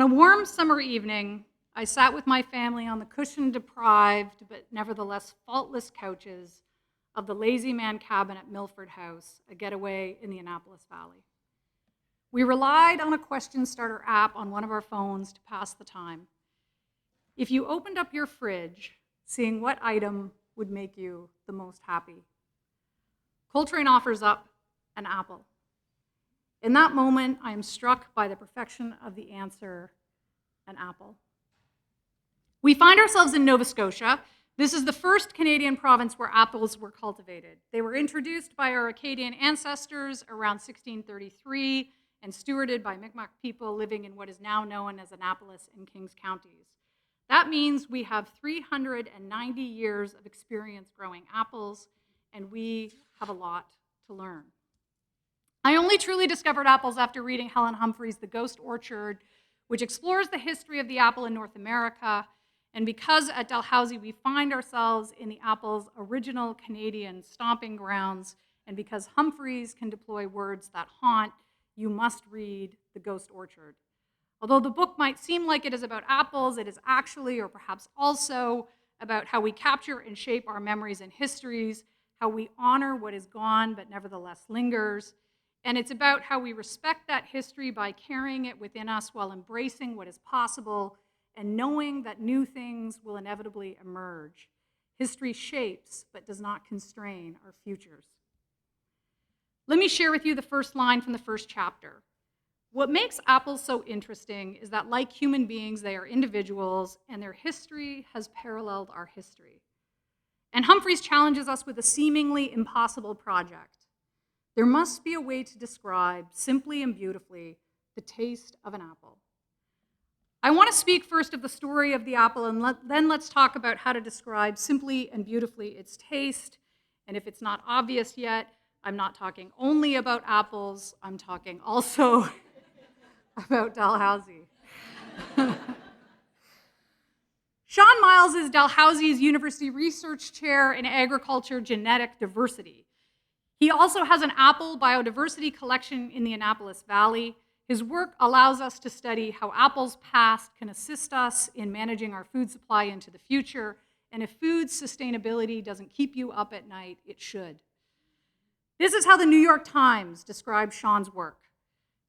On a warm summer evening, I sat with my family on the cushion-deprived but nevertheless faultless couches of the Lazy Man cabin at Milford House, a getaway in the Annapolis Valley. We relied on a question starter app on one of our phones to pass the time. If you opened up your fridge, seeing what item would make you the most happy? Coltrane offers up an apple. In that moment, I am struck by the perfection of the answer, an apple. We find ourselves in Nova Scotia. This is the first Canadian province where apples were cultivated. They were introduced by our Acadian ancestors around 1633 and stewarded by Mi'kmaq people living in what is now known as Annapolis and Kings counties. That means we have 390 years of experience growing apples, and we have a lot to learn. I only truly discovered apples after reading Helen Humphrey's The Ghost Orchard, which explores the history of the apple in North America. And because at Dalhousie we find ourselves in the apple's original Canadian stomping grounds, and because Humphreys can deploy words that haunt, you must read The Ghost Orchard. Although the book might seem like it is about apples, it is actually, or perhaps also, about how we capture and shape our memories and histories, how we honor what is gone but nevertheless lingers. And it's about how we respect that history by carrying it within us while embracing what is possible and knowing that new things will inevitably emerge. History shapes but does not constrain our futures. Let me share with you the first line from the first chapter. What makes apples so interesting is that, like human beings, they are individuals, and their history has paralleled our history. And Humphreys challenges us with a seemingly impossible project. There must be a way to describe, simply and beautifully, the taste of an apple. I want to speak first of the story of the apple, and then let's talk about how to describe simply and beautifully its taste. And if it's not obvious yet, I'm not talking only about apples, I'm talking also about Dalhousie. Sean Miles is Dalhousie's University Research Chair in Agriculture Genetic Diversity. He also has an apple biodiversity collection in the Annapolis Valley. His work allows us to study how apples past can assist us in managing our food supply into the future, and if food sustainability doesn't keep you up at night, it should. This is how the New York Times described Sean's work.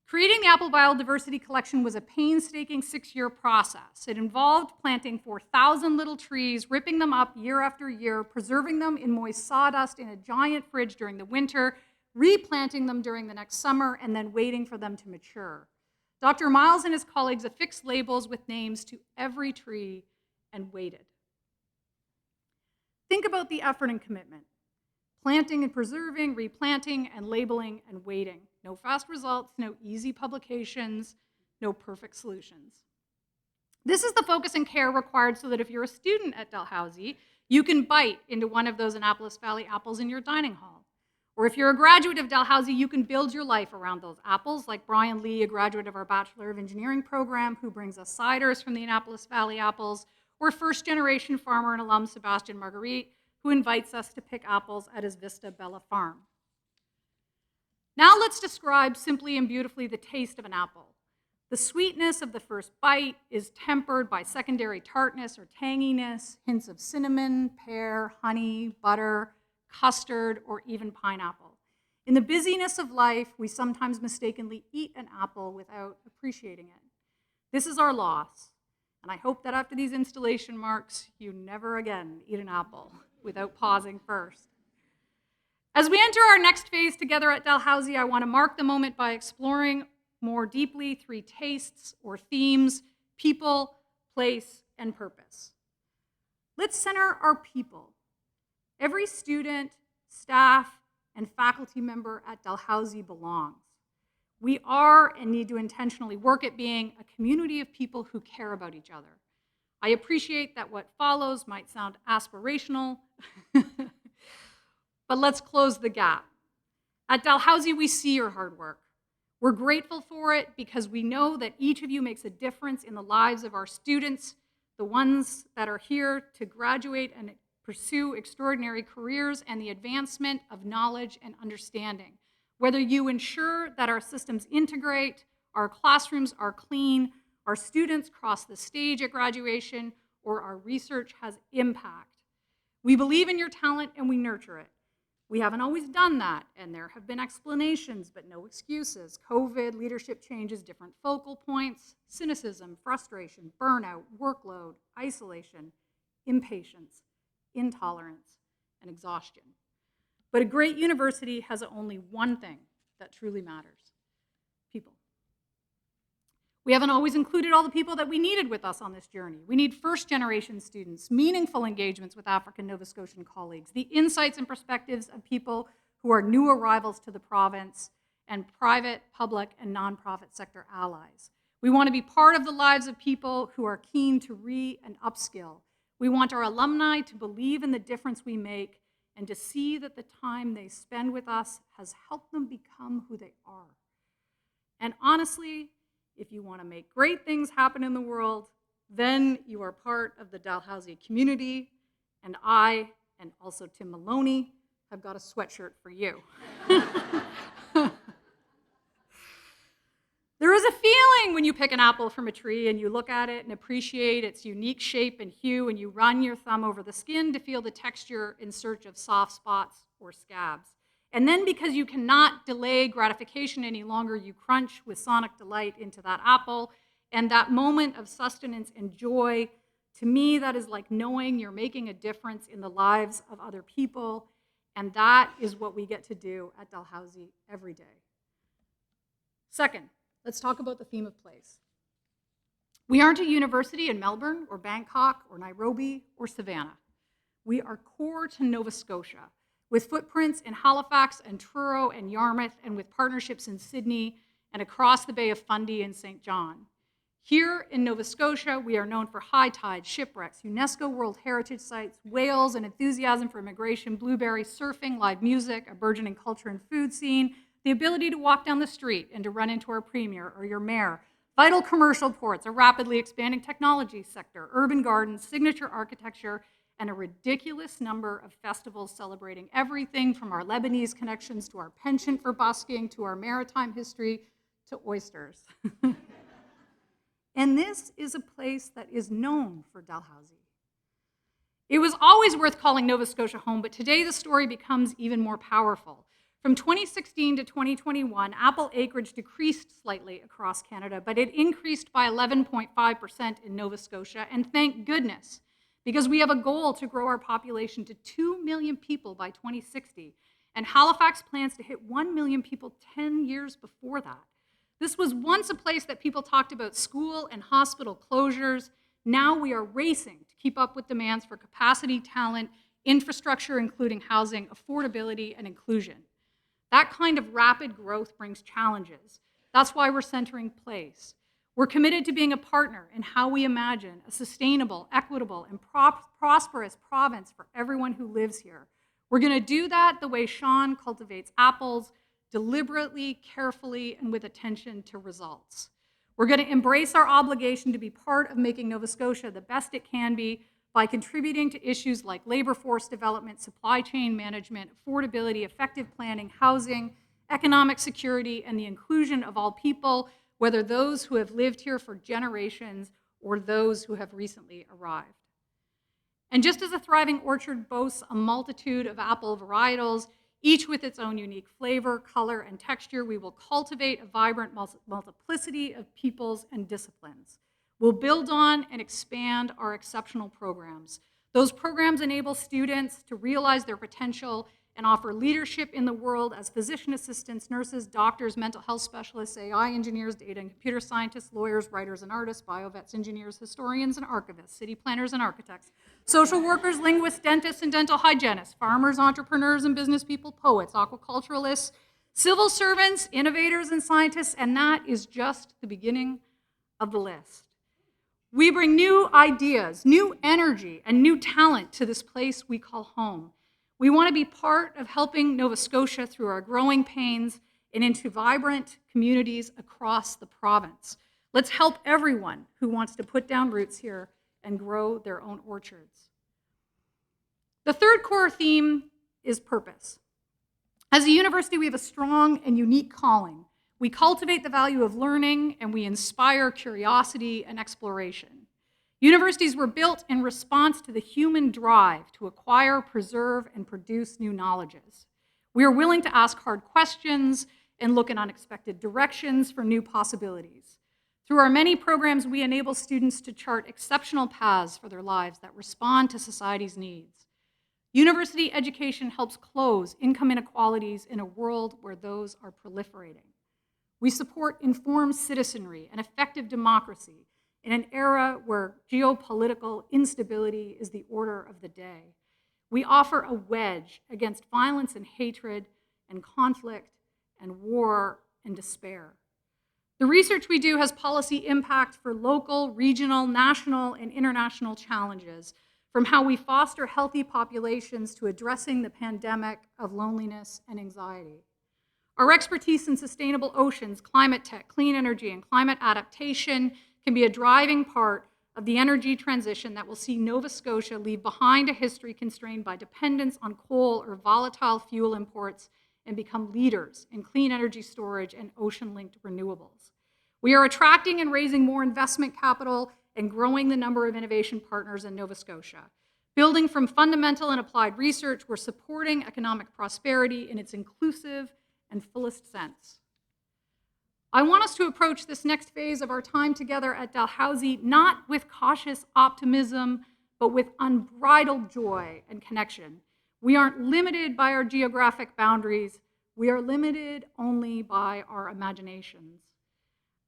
Creating the apple biodiversity collection was a painstaking 6-year process. It involved planting 4,000 little trees, ripping them up year after year, preserving them in moist sawdust in a giant fridge during the winter, replanting them during the next summer, and then waiting for them to mature. Dr. Miles and his colleagues affixed labels with names to every tree and waited. Think about the effort and commitment. Planting and preserving, replanting and labeling and waiting. No fast results, no easy publications, no perfect solutions. This is the focus and care required so that if you're a student at Dalhousie, you can bite into one of those Annapolis Valley apples in your dining hall. Or if you're a graduate of Dalhousie, you can build your life around those apples, like Brian Lee, a graduate of our Bachelor of Engineering program, who brings us ciders from the Annapolis Valley apples, or first-generation farmer and alum Sebastian Marguerite, who invites us to pick apples at his Vista Bella farm. Now let's describe simply and beautifully the taste of an apple. The sweetness of the first bite is tempered by secondary tartness or tanginess, hints of cinnamon, pear, honey, butter, custard, or even pineapple. In the busyness of life, we sometimes mistakenly eat an apple without appreciating it. This is our loss, and I hope that after these installation marks, you never again eat an apple without pausing first. As we enter our next phase together at Dalhousie, I want to mark the moment by exploring more deeply 3 tastes or themes: people, place, and purpose. Let's center our people. Every student, staff, and faculty member at Dalhousie belongs. We are and need to intentionally work at being a community of people who care about each other. I appreciate that what follows might sound aspirational, but let's close the gap. At Dalhousie, we see your hard work. We're grateful for it because we know that each of you makes a difference in the lives of our students, the ones that are here to graduate and pursue extraordinary careers and the advancement of knowledge and understanding. Whether you ensure that our systems integrate, our classrooms are clean, our students cross the stage at graduation, or our research has impact. We believe in your talent and we nurture it. We haven't always done that, and there have been explanations, but no excuses. COVID, leadership changes, different focal points, cynicism, frustration, burnout, workload, isolation, impatience, intolerance, and exhaustion. But a great university has only one thing that truly matters: people. We haven't always included all the people that we needed with us on this journey. We need first-generation students, meaningful engagements with African Nova Scotian colleagues, the insights and perspectives of people who are new arrivals to the province, and private, public, and nonprofit sector allies. We want to be part of the lives of people who are keen to and upskill. We want our alumni to believe in the difference we make and to see that the time they spend with us has helped them become who they are. And honestly, if you want to make great things happen in the world, then you are part of the Dalhousie community, and I, and also Tim Maloney, have got a sweatshirt for you. There is a feeling when you pick an apple from a tree and you look at it and appreciate its unique shape and hue, and you run your thumb over the skin to feel the texture in search of soft spots or scabs. And then, because you cannot delay gratification any longer, you crunch with sonic delight into that apple. And that moment of sustenance and joy, to me, that is like knowing you're making a difference in the lives of other people. And that is what we get to do at Dalhousie every day. Second, let's talk about the theme of place. We aren't a university in Melbourne or Bangkok or Nairobi or Savannah. We are core to Nova Scotia, with footprints in Halifax and Truro and Yarmouth, and with partnerships in Sydney and across the Bay of Fundy and St. John. Here in Nova Scotia, we are known for high tide, shipwrecks, UNESCO World Heritage Sites, whales, and enthusiasm for immigration, blueberry surfing, live music, a burgeoning culture and food scene, the ability to walk down the street and to run into our premier or your mayor, vital commercial ports, a rapidly expanding technology sector, urban gardens, signature architecture, and a ridiculous number of festivals celebrating everything from our Lebanese connections to our penchant for busking to our maritime history to oysters. And this is a place that is known for Dalhousie. It was always worth calling Nova Scotia home, but today the story becomes even more powerful. From 2016 to 2021, apple acreage decreased slightly across Canada, but it increased by 11.5% in Nova Scotia, and thank goodness, because we have a goal to grow our population to 2 million people by 2060, and Halifax plans to hit 1 million people 10 years before that. This was once a place that people talked about school and hospital closures. Now we are racing to keep up with demands for capacity, talent, infrastructure, including housing, affordability, and inclusion. That kind of rapid growth brings challenges. That's why we're centering place. We're committed to being a partner in how we imagine a sustainable, equitable, and prosperous province for everyone who lives here. We're going to do that the way Sean cultivates apples, deliberately, carefully, and with attention to results. We're going to embrace our obligation to be part of making Nova Scotia the best it can be by contributing to issues like labor force development, supply chain management, affordability, effective planning, housing, economic security, and the inclusion of all people, whether those who have lived here for generations or those who have recently arrived. And just as a thriving orchard boasts a multitude of apple varietals, each with its own unique flavor, color, and texture, we will cultivate a vibrant multiplicity of peoples and disciplines. We'll build on and expand our exceptional programs. Those programs enable students to realize their potential and offer leadership in the world as physician assistants, nurses, doctors, mental health specialists, AI engineers, data and computer scientists, lawyers, writers and artists, biovets, engineers, historians and archivists, city planners and architects, social workers, linguists, dentists and dental hygienists, farmers, entrepreneurs and business people, poets, aquaculturalists, civil servants, innovators and scientists, and that is just the beginning of the list. We bring new ideas, new energy, and new talent to this place we call home. We want to be part of helping Nova Scotia through our growing pains and into vibrant communities across the province. Let's help everyone who wants to put down roots here and grow their own orchards. The third core theme is purpose. As a university, we have a strong and unique calling. We cultivate the value of learning, and we inspire curiosity and exploration. Universities were built in response to the human drive to acquire, preserve, and produce new knowledges. We are willing to ask hard questions and look in unexpected directions for new possibilities. Through our many programs, we enable students to chart exceptional paths for their lives that respond to society's needs. University education helps close income inequalities in a world where those are proliferating. We support informed citizenry and effective democracy in an era where geopolitical instability is the order of the day. We offer a wedge against violence and hatred and conflict and war and despair. The research we do has policy impact for local, regional, national, and international challenges, from how we foster healthy populations to addressing the pandemic of loneliness and anxiety. Our expertise in sustainable oceans, climate tech, clean energy, and climate adaptation can be a driving part of the energy transition that will see Nova Scotia leave behind a history constrained by dependence on coal or volatile fuel imports and become leaders in clean energy storage and ocean-linked renewables. We are attracting and raising more investment capital and growing the number of innovation partners in Nova Scotia. Building from fundamental and applied research, we're supporting economic prosperity in its inclusive and fullest sense. I want us to approach this next phase of our time together at Dalhousie not with cautious optimism, but with unbridled joy and connection. We aren't limited by our geographic boundaries. We are limited only by our imaginations.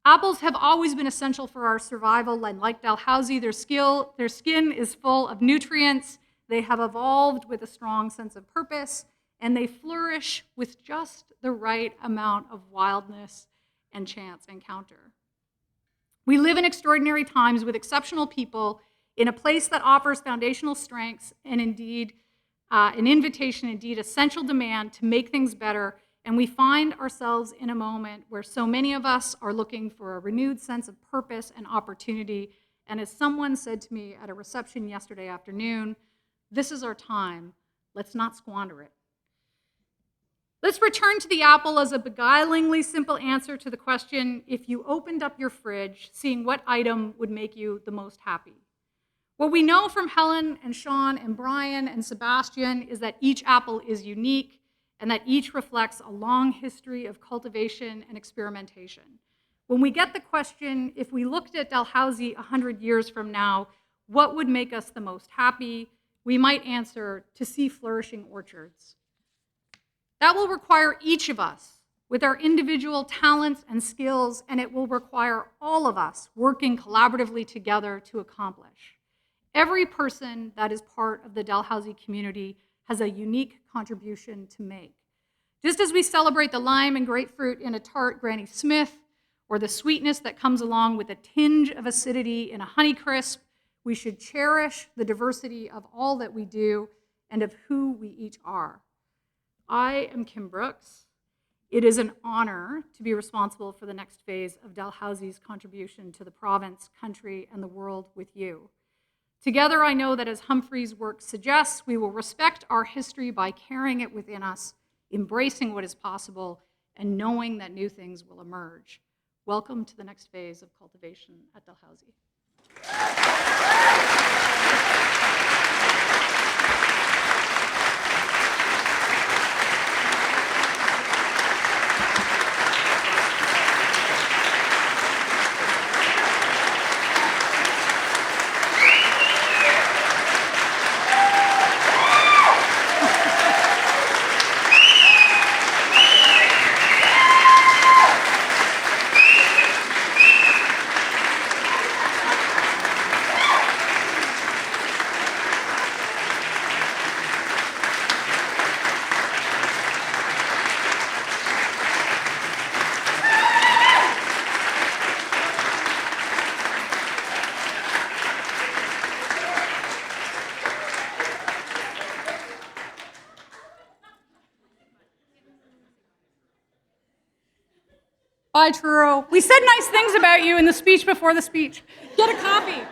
Apples have always been essential for our survival, and like Dalhousie, their skin is full of nutrients. They have evolved with a strong sense of purpose, and they flourish with just the right amount of wildness and chance encounter. We live in extraordinary times with exceptional people in a place that offers foundational strengths and indeed an invitation, indeed essential demand to make things better. And we find ourselves in a moment where so many of us are looking for a renewed sense of purpose and opportunity. And as someone said to me at a reception yesterday afternoon, this is our time. Let's not squander it. Let's return to the apple as a beguilingly simple answer to the question, if you opened up your fridge, seeing what item would make you the most happy. What we know from Helen and Sean and Brian and Sebastian is that each apple is unique and that each reflects a long history of cultivation and experimentation. When we get the question, if we looked at Dalhousie 100 years from now, what would make us the most happy? We might answer, to see flourishing orchards. That will require each of us with our individual talents and skills, and it will require all of us working collaboratively together to accomplish. Every person that is part of the Dalhousie community has a unique contribution to make. Just as we celebrate the lime and grapefruit in a tart Granny Smith, or the sweetness that comes along with a tinge of acidity in a Honeycrisp, we should cherish the diversity of all that we do and of who we each are. I am Kim Brooks. It is an honor to be responsible for the next phase of Dalhousie's contribution to the province, country, and the world with you. Together, I know that as Humphrey's work suggests, we will respect our history by carrying it within us, embracing what is possible, and knowing that new things will emerge. Welcome to the next phase of cultivation at Dalhousie. Bye, Truro. We said nice things about you in the speech before the speech. Get a copy.